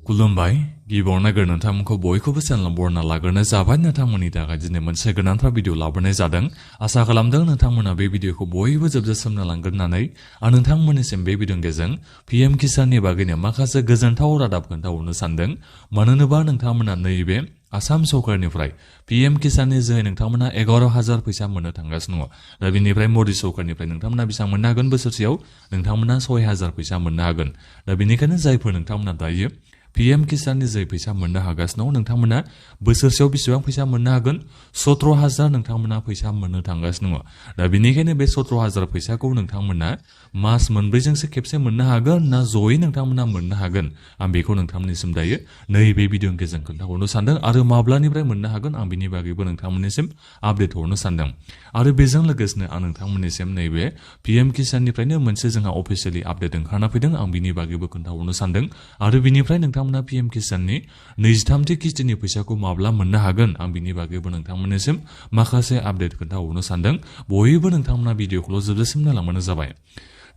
खुलुमबाय गिबियावनो नोंथांमोनखौ बयखौबो चेनेल बरना लाग्रोनाय जाबाय नोंथांमोननि थाखाय दिनै मोनसे गोनांथार भिडिअ लाबोनाय जादों आसा खालामदों नोंथांमोना बे भिडिअखौ बयबो जोबजासिम नायलांगोन होननानै आं नोंथांमोननिसिम बे भिडिअनि गेजेरजों पीएम किसाननि बागैनो माखासे गोजोनथाव रादाब खोन्थाहरनो सानदों मानो होनोबा नोंथांमोना नैबे आसाम सरकारनिफ्राय पीएम किसाननि जोहै नोंथांमोना 11,000 फैसा मोननो थांगासिनो दङ दा बिनिफ्राय मदि सरकारनिफ्राय नोंथांमोना बेसेबां मोननो हागोन बोसोरसेयाव नोंथांमोना 6,000 फैसा मोननो हागोन दा बेनिखायनो जायफोर नोंथांमोना दायो पीएम किसाननि जोहै फैसा मोननो हागासिनो दं नोंथांमोना बोसोरसेयाव बेसेबां फैसा मोननो हागोन 17,000 नोंथांमोना फैसा मोननो थांगासिनो दङ दा बेनिखायनो बे 17,000 फैसाखौ नोंथांमोना मास मोनब्रैजोंसो खेबसे मोननो हागोन ना जयै नोंथांमोना मोननो हागोन आं बेखौ नोंथांमोननिसिम दायो नैबे भिडिअनि गेजेरजों खोन्थाहरनो सानदों आरो माब्लानिफ्राय मोननो हागोन आं बिनि बागैबो नोंथांमोननिसिम आपडेट हरनो सानदों आरो बेजों लोगोसेनो आं नोंथांमोननिसिम नैबे पीएम किसाननिफ्रायनो मोनसे जोंहा अफिसियेलि आपडेट ओंखारना फैदों आं बिनि बागैबो खोन्थाहरनो सानदों आरो बिनिफ्राय नोंथांमोना पीएम किसाननि 23थि किस्तिनि फैसाखौ माब्ला मोननो हागोन आं बिनि बागैबो नोंथांमोननिसिम माखासे आपडेट खोन्थाहरनो सानदों बयबो नोंथांमोना भिडिअखौल' जोबजासिम नायलांबानो जाबाय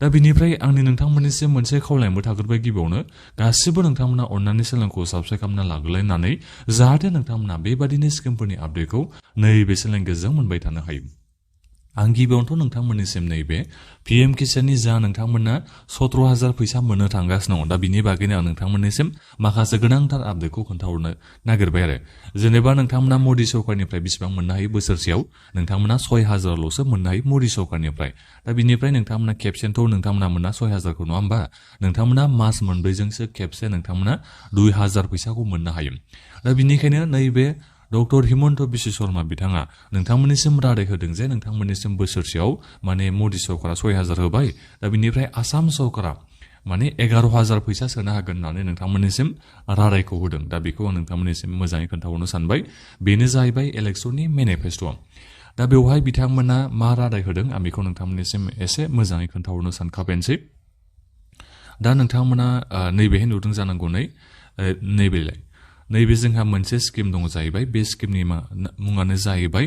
दा बिनिफ्राय आंनि नोंथांमोननिसिम मोनसे खावलायनोबो थाग्रोबाय गिबियावनो गासिबो नोंथांमोना अननानै चेनेलखौ साबस्क्राइब खालामना लाग्रोलायनानै जाहाथे नोंथांमोना बेबादिनो स्किमफोरनि आपडेटखौ नैबे चेनेलनि गेजेरजों मोनबाय थानो हायो आं गिबियावनोथ' नोंथांमोननिसिम नैबे पीएम किसाननि जा नोंथांमोना 17,000 फैसा मोननो थांगासिनो दं दा बिनि बागैनो आं नोंथांमोननिसिम माखासे गोनांथार आपडेटखौ खोन्थाहरनो नागिरबाय आरो जेनेबा नोंथांमोना मदि सरकारनिफ्राय बेसेबां मोननो हायो बोसोरसेयाव नोंथांमोना 6,000ल'सो मोननो हायो मदि सरकारनिफ्राय दा बिनिफ्राय नोंथांमोना खेबसेनोथ' नोंथांमोना मोना 6,000खौ नङा होमबा नोंथांमोना मास मोनब्रैजोंसो खेबसे नोंथांमोना 2,000 फैसाखौ मोननो हायो दा बिनिखायनो नैबे डक्टर हिमन्त बिश्व शर्मा बिथाङा नोंथांमोननिसिम रादाय होदों जे नोंथांमोननिसिम बोसोरसेयाव माने मदि सरकारा 6,000 होबाय दा बिनिफ्राय आसाम सरकारा माने 11,000 फैसा सोनो हागोन होननानै नोंथांमोननिसिम रादायखौ होदों दा बेखौ आं नोंथांमोननिसिम मोजाङै खोन्थाहरनो सानबाय बेनो जाहैबाय इलेक्सननि मेनिफेस्ट' दा बेवहाय बिथांमोना मा रादाय होदों आं बेखौ नोंथांमोननिसिम एसे मोजाङै खोन्थाहरनो सानखाबायनोसै दा नोंथांमोना नैबेहाय नुदों जानांगौ नैबे जोंहा मोनसे स्किम दङ जाहैबाय बे स्किमनि मुङानो जाहैबाय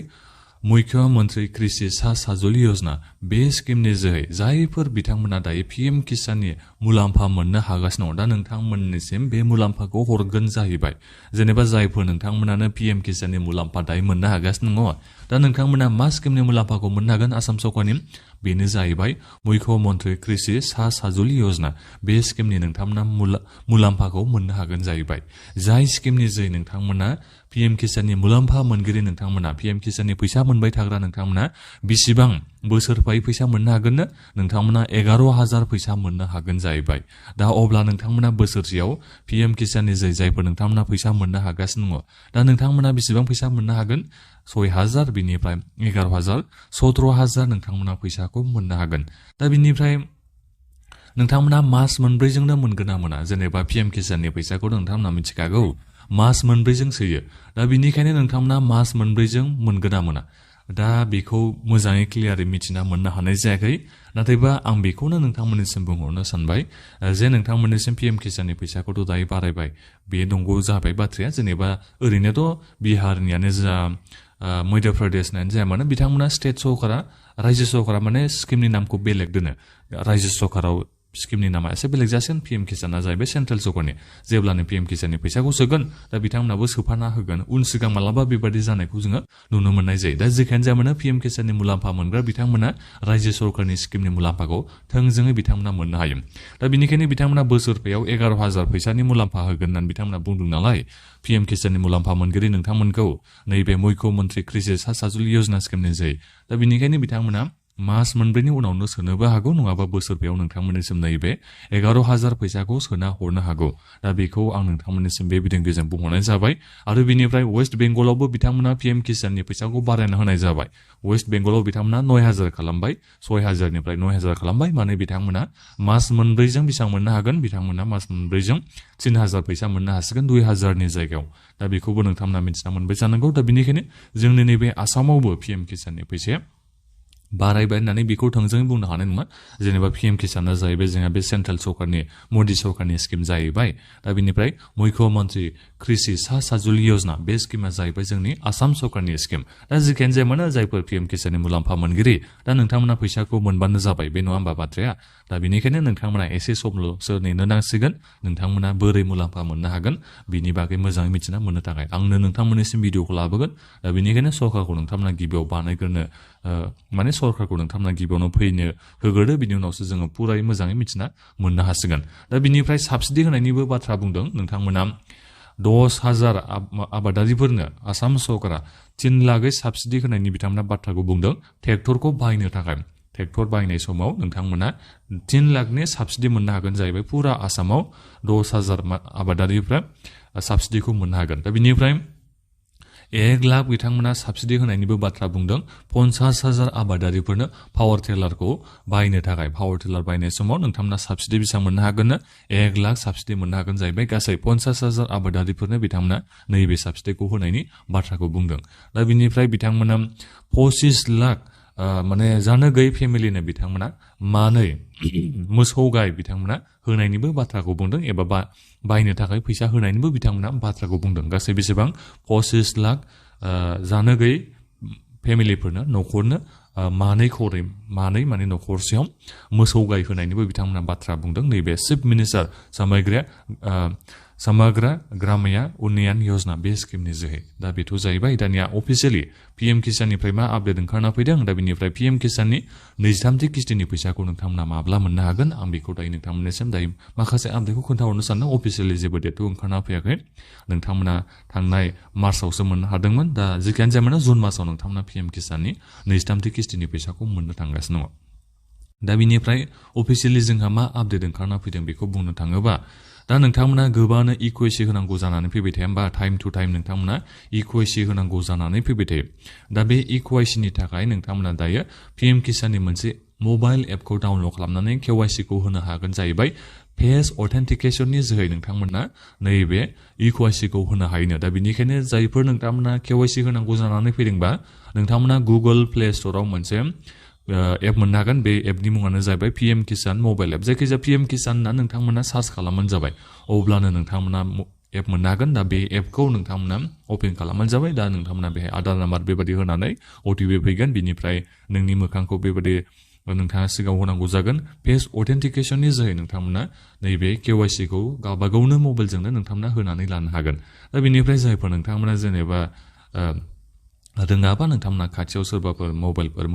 मुख्यमन्त्री कृषि साजुली योजना बे स्किमनि जोहै जायफोर बिथांमोना दायो पीएम किसाननि मुलाम्फा मोननो हागासिनो दं दा नोंथांमोननिसिम बे मुलाम्फाखौ हरगोन जाहैबाय जेनेबा जायफोर नोंथांमोनानो पीएम किसाननि मुलाम्फा दायो मोननो हागासिनो दङ दा नोंथांमोना मा स्किमनि मुलाम्फाखौ मोननो हागोन आसाम सरकारनि बेनो जाहैबाय मुख्यमन्त्री कृषि साजुली योजना बे स्किमनि नोंथांमोना मुलाम्फाखौ मोननो हागोन जाहैबाय जाय स्किमनि जोहै नोंथांमोना पीएम किसाननि मुलाम्फा मोनगिरि नोंथांमोना पीएम किसाननि फैसा मोनबाय थाग्रा नोंथांमोना बेसेबां बोसोरफायै फैसा मोननो हागोन नोंथांमोना 11,000 फैसा मोननो हागोन जाहैबाय दा अब्ला नोंथांमोना बोसोरसेयाव पीएम किसाननि जोहै जायफोर नोंथांमोना फैसा मोननो हागासिनो दङ दा नोंथांमोना बेसेबां फैसा मोननो हागोन 6,000 बिनिफ्राय 11,000 17,000 नोंथांमोना फैसाखौ मोननो हागोन दा बिनिफ्राय नोंथांमोना मास मोनब्रैजोंनो मोनगोन ना मोना जेनेबा पीएम किसाननि फैसाखौ नोंथांमोना मिथिखागौ मास मोनब्रैजों सोयो दा बिनिखायनो नोंथांमोना मास मोनब्रैजों मोनगोन ना मोना दा बेखौ मोजाङै क्लियारै मिथिना मोननो हानाय जायाखै नाथायबा आं बेखौनो नोंथांमोननिसिम बुंहरनो सानबाय जे नोंथांमोननिसिम पीएम किसाननि फैसाखौथ' दायो बारायबाय बे नंगौ जाबाय बाथ्राया जेनेबा ओरैनोथ' बिहारनियानो जा मध्य प्रदेशनियानो जाया मानो बिथांमोना स्टेट सरकारा रायजो सरकारा माने स्किमनि नामखौ बेलेग दोनो रायजो सरकाराव स्किमनि नामा एसे बेलेग जासिगोन पीएम किसाना जाहैबाय सेन्ट्रेल सरकारनि जेब्लानो पीएम किसाननि फैसाखौ सोगोन दा बिथांमोनाबो सोफाना होगोन उन सिगां मालाबा बेबादि जानायखौ जोङो नुनो मोननाय जायो दा जेखियानो जाया मानो पीएम किसाननि मुलाम्फा मोनग्रा बिथांमोना रायजो सरकारनि स्किमनि मुलाम्फाखौ थोंजोङै बिथांमोना मोननो हायो दा बिनिखायनो बिथांमोना बोसोरफायाव 11,000 फैसानि मुलाम्फा होगोन होननानै बिथांमोना बुंदों नालाय पीएम किसाननि मुलाम्फा मोनगिरि नोंथांमोनखौ नैबे मुख्यमन्त्री कृषि साजुली योजना स्किमनि जोहै दा बिनिखायनो बिथांमोना मास मोनब्रैनि उनावनो सोनोबो हागौ नङाबा बोसोरफायाव नोंथांमोननिसिम नैबे 11,000 फैसाखौ सोना हरनो हागौ दा बेखौ आं नोंथांमोननिसिम बे भिडिअनि गेजेरजों बुंहरनाय जाबाय आरो बिनिफ्राय वेस्ट बेंगलावबो बिथांमोना पीएम किसाननि फैसाखौ बारायना होनाय जाबाय वेस्ट बेंगलाव बिथांमोना 9,000 खालामबाय 6,000निफ्राय 9,000 खालामबाय माने बिथांमोना मास मोनब्रैजों बेसेबां मोननो हागोन बिथांमोना मास मोनब्रैजों 3,000 फैसा मोननो हासिगोन 2,000नि जायगायाव दा बेखौबो नोंथांमोना मिथिना मोनबाय जानांगौ दा बिनिखायनो जोंनि नैबे आसामावबो पीएम किसाननि फैसाया बारायबाय होननानै बेखौ थोंजोङै बुंनो हानाय नङा जेनेबा पीएम किसाना जाहैबाय जोंहा बे सेन्ट्रेल सरकारनि मदि सरकारनि स्किम जाहैबाय दा बिनिफ्राय मुख्यमन्त्री कृषि सा साजुलि योजना बे स्किमा जाहैबाय जोंनि आसाम सरकारनि स्किम दा जिखियानो जाया मानो जायफोर पिएम किसाननि मुलाम्फा मोनगिरि दा नोंथांमोना फैसाखौ मोनबानो जाबाय बे नङा होमबा बाथ्राया दा बेनिखायनो नोंथांमोना एसे समल'सो नेनो नांसिगोन नोंथांमोना बोरै मुलाम्फा मोननो हागोन बिनि बागै मोजाङै मिथिना मोननो थाखाय आंनो नोंथांमोननिसिम भिडिअखौ लाबोगोन दा बेनिखायनो सरकारखौ नोंथांमोना गिबियाव बानायग्रोनो माने सरकारखौ नोंथांमोना गिबियावनो फैनो होग्रोदो बिनि उनावसो जोङो पुरायै मोजाङै मिथिना मोननो हासिगोन दा बिनिफ्राय साबसिडि होनायनिबो बाथ्रा बुंदों नोंथांमोना 10,000 आबादारिफोरनो आसाम सरकारा 3 लाखै साबसिडि होनायनि बिथांमोना बाथ्राखौ बुंदों ट्रेक्टरखौ बाहायनो थाखाय ट्रेक्टर बाहायनाय समाव नोंथांमोना 3 लाखनि साबसिडि मोननो हागोन जाहैबाय पुरा आसामाव 10,000 आबादारिफ्रा साबसिडिखौ मोननो हागोन दा बिनिफ्राय 1 लाख बिथांमोना साबसिडि होनायनिबो बाथ्रा बुंदों 50,000 आबादारिफोरनो पावार टिलारखौ बाहायनो थाखाय पावार टिलार बायनाय समाव नोंथांमोना साबसिडि बेसेबां मोननो हागोन 1 लाख साबसिडि मोननो हागोन जाहैबाय गासै 50,000 आबादारिफोरनो बिथांमोना नैबे साबसिडिखौ होनायनि बाथ्राखौ बुंदों दा बिनिफ्राय बिथांमोना 25 लाख माने जानो गैयै फेमिलिनो बिथांमोना मानै मोसौ गाय बिथांमोना होनायनिबो बाथ्राखौ बुंदों एबा बायनो थाखाय फैसा होनायनिबो बिथांमोना बाथ्राखौ बुंदों गासै बेसेबां 25 लाख जानो गैयै फेमिलिफोरनो न'खरनो मानै माने न'खरसेयाव मोसौ गाय होनायनिबो बिथांमोना बाथ्रा बुंदों नैबे चिफ मिनिस्टार समग्र ग्राम्य उन्नयन योजना बे स्किमनि जोहै दा बेथ' जाहैबाय दानिया अफिसियेलि पिएम किसाननिफ्राय मा आपडेट ओंखारना फैदों दा बिनिफ्राय पिएम किसाननि 23थि किस्तिनि फैसाखौ नोंथांमोना माब्ला मोननो हागोन आं बेखौ दायो नोंथांमोननिसिम दायो माखासे आपडेटखौ खोन्थाहरनो सानदों अफिसियेलि जेबो डेटथ' ओंखारना फैयाखै नोंथांमोना थांनाय मार्चआवसो मोननो हादोंमोन दा जिखियानो जाया मानो जुन मासाव नोंथांमोना पिएम किसाननि 23थि किस्तिनि फैसाखौ मोननो थांगासिनो दङ दा बिनिफ्राय अफिसियेलि जोंहा मा आपडेट ओंखारना फैदों बेखौ बुंनो थाङोबा दा नोंथांमोना गोबांनो इकुवेसि होनांगौ जानानै फैबाय थाया होमबा टाइम टु टाइम नोंथांमोना इकुवेसि होनांगौ जानानै फैबाय थायो दा बे इकुवेसिनि थाखाय नोंथांमोना दायो पिएम किसाननि मोनसे मबाइल एपखौ डाउनलड खालामनानै केवाइसिखौ होनो हागोन जाहैबाय फेस अथेन्टिकेशननि जोहै नोंथांमोना नैबे इकुवेसिखौ होनो हायो दा बेनिखायनो जायफोर नोंथांमोना केवाइसि होनांगौ जानानै फैदोंबा नोंथांमोना गुगल प्ले स्ट'राव मोनसे एप मोननो हागोन बे एपनि मुङानो जाहैबाय पिएम किसान मबाइल एप जायखिजाया पिएम किसान होनना नोंथांमोना सार्च खालामबानो जाबाय अब्लानो नोंथांमोना एप मोननो हागोन दा बे एपखौ नोंथांमोना अपेन खालामबानो जाबाय दा नोंथांमोना बेहाय आधार नाम्बार बेबायदि होनानै अटिपि फैगोन बिनिफ्राय नोंनि मोखांखौ बेबायदि नोंथाङा सिगाङाव होनांगौ जागोन फेस अथेन्टिकेशननि जोहै नोंथांमोना नैबे केवाइसिखौ गावबागावनो मबाइलजोंनो नोंथांमोना होनानै लानो हागोन दा बेनिफ्राय जायफोर नोंथांमोना जेनेबा रोङाबा नोंथांमोना खाथियाव सोरबाफोर मबाइलफोर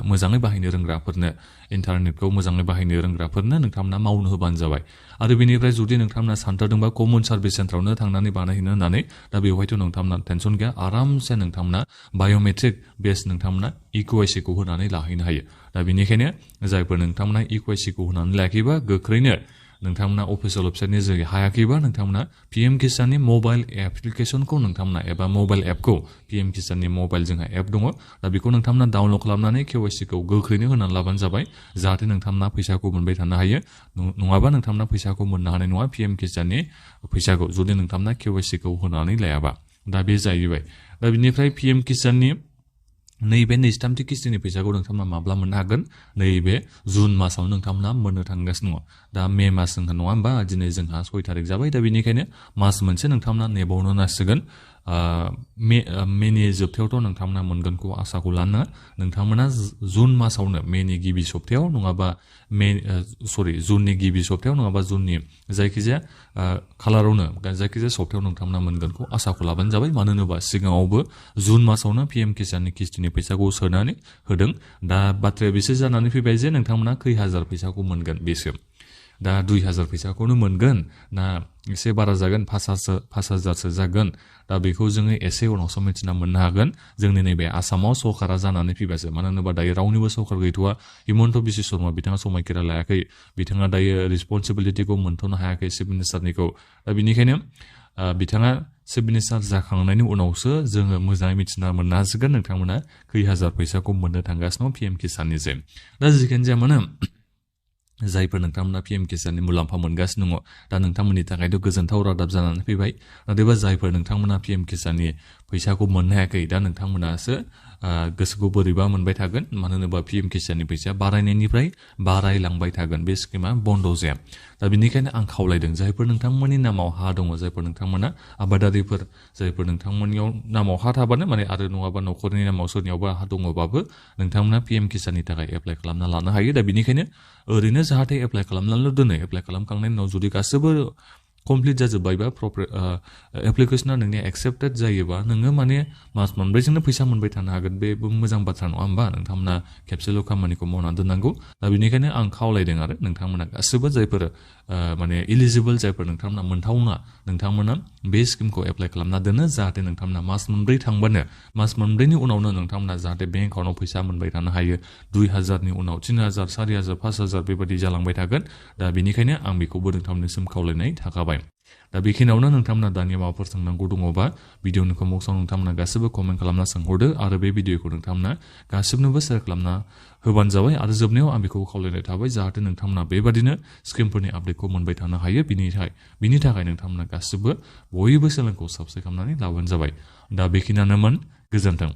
मोजाङै बाहायनो रोंग्राफोरनो इन्टारनेटखौ मोजाङै बाहायनो रोंग्राफोरनो नोंथांमोना मावनो होबानो जाबाय आरो बेनिफ्राय जुदि नोंथांमोना सानथारदोंबा कमन सार्भिस सेन्टारावनो थांनानै बानायहैनो होननानै दा बेवहायथ' नोंथांमोना टेनसन गैया आरामसे नोंथांमोना बाय'मेट्रिक बेस नोंथांमोना इकुवेसिखौ होनानै लाहैनो हायो दा बेनिखायनो जायफोर नोंथांमोना इकुवेसिखौ होनानै लायाखैबा गोख्रैनो नोंथांमोना अफिसियेल वेबसाइटनि जोहै हायाखैबा नोंथांमोना पिएम किसाननि मबाइल एप्लिकेशनखौ नोंथांमोना एबा मबाइल एपखौ पिएम किसाननि मबाइल जोंहा एप दङ दा बेखौ नोंथांमोना डाउनलड खालामनानै केवाइसिखौ गोख्रैनो होनानै लाबानो जाबाय जाहाथे नोंथांमोना फैसाखौ मोनबाय थानो हायो नङाबा नोंथांमोना फैसाखौ मोननो हानाय नङा पिएम किसाननि फैसाखौ जुदि नोंथांमोना केवाइसिखौ होनानै लायाबा दा बे जाहैबाय दा बिनिफ्राय पिएम किसाननि नैबे 23थि किस्तिनि फैसाखौ नोंथांमोना माब्ला मोननो हागोन नैबे जुन मासावनो नोंथांमोना मोननो थांगासिनो दङ दा मे मास जोंहा नङा होमबा दिनै जोंहा 6 थारिख जाबाय दा बेनिखायनो मास मोनसे नोंथांमोना नेबावनो नांसिगोन मेनि जोबथायावथ' नोंथांमोना मोनगोनखौ आसाखौ लानो नोंथांमोना जुन मासावनो मेनि गिबि सप्तायाव नङाबा जुननि गिबि सप्तायाव नङाबा जुननि जायखिजाया खालारावनो जायखिजाया सप्तायाव नोंथांमोना मोनगोनखौ आसाखौ लाबानो जाबाय मानो होनोबा सिगाङावबो जुन मासावनो पिएम किसाननि किस्तिनि फैसाखौ सोनानै होदों दा बाथ्राया बेसो जानानै फैबाय जे नोंथांमोना खै हाजार फैसाखौ मोनगोन बेसो दा 2,000 फैसाखौनो मोनगोन ना एसे बारा जागोन 5,000सो जागोन दा बेखौ जोङो एसे उनावसो मिथिना मोननो हागोन जोंनि नैबे आसामाव सरकारा जानानै फैबासो मानो होनोबा दायो रावनिबो सरकार गैथ'वा हिमन्त बिश्व शर्मा बिथाङा समायखिरा लायाखै बिथाङा दायो रिसपन्सिबिलिटिखौ मोनथ'नो हायाखै चिफ मिनिस्टारनिखौ दा बेनिखायनो बिथाङा चिफ मिनिस्टार जाखांनायनि उनावसो जोङो मोजाङै मिथिना मोननो हासिगोन नोंथांमोना खै हाजार फैसाखौ मोननो थांगासिनो पिएम किसाननिजों दा जिखियानो जाया मानो जायफोर नोंथांमोना पीएम किसाननि मुलाम्फा मोनगासिनो दङ दा नोंथांमोननि थाखायथ' गोजोनथाव रादाब जानानै फैबाय नाथायबा जायफोर नोंथांमोना पीएम किसाननि फैसाखौ मोननो हायाखै दा नोंथांमोनासो गोसोखौ बोरैबा मोनबाय थागोन मानो होनोबा पीएम किसाननि फैसाया बारायनायनिफ्राय बारायलांबाय थागोन बे स्किमा बन्द जाया दा बेनिखायनो आं खावलायदों जायफोर नोंथांमोननि नामाव हा दङ जायफोर नोंथांमोना आबादारिफोर जायफोर नोंथांमोननियाव नामाव हा थाबानो माने आरो नङाबा न'खरनि नामाव सोरनियावबा हा दङबाबो नोंथांमोना पीएम किसाननि थाखाय एप्लाइ खालामना लानो हायो दा बेनिखायनो ओरैनो जाहाथे एप्लाइ खालामनानैल' दोनो एप्लाइ खालामखांनायनि उनाव जुदि गासैबो कमप्लिट जाजोब्बायबा एप्लिकेशना नोंनिया एक्सेप्टेड जायोबा नोङो माने मास मोनब्रैजोंनो फैसा मोनबाय थानो हागोन बेबो मोजां बाथ्रा नङा होमबा नोंथांमोना खेबसेल' खामानिखौ मावनानै दोननांगौ दा बेनिखायनो आं खावलायदों आरो नोंथांमोना गासैबो जायफोर माने इलिजिबोल जायफोर नोंथांमोना मोनथावना नोंथांमोना बे स्किमखौ एप्लाइ खालामना दोनो जाहाथे नोंथांमोना मास मोनब्रै थांबानो मास मोनब्रैनि उनावनो नोंथांमोना जाहाथे बेंक एकाउन्टाव फैसा मोनबाय थानो हायो 2000नि उनाव 3000 4000 5000 बेबायदि जालांबाय थागोन दा बेनिखायनो आं बेखौबो नोंथांमोननिसिम खावलायनाय थाखाबाय दा बेखिनियावनो नोंथांमोना दानिया माबाफोर सोंनांगौ दङबा भिडिअनि कमेन्टआव नोंथांमोना गासैबो कमेन्ट खालामना सोंहरदो आरो बे भिडिअखौ नोंथांमोना गासिबनोबो शेयार खालामना होबानो जाबाय आरो जोबनायाव आं बेखौ खावलायनाय थाबाय जाहाथे नोंथांमोना बेबादिनो स्किमफोरनि आपडेटखौ मोनबाय थानो हायो बिनि थाखाय नोंथांमोना गासिबो बयबो चेनेलखौ साबस्क्राइब खालामनानै लाबानो जाबाय दा बेखिनियानोमोन गोजोन्थों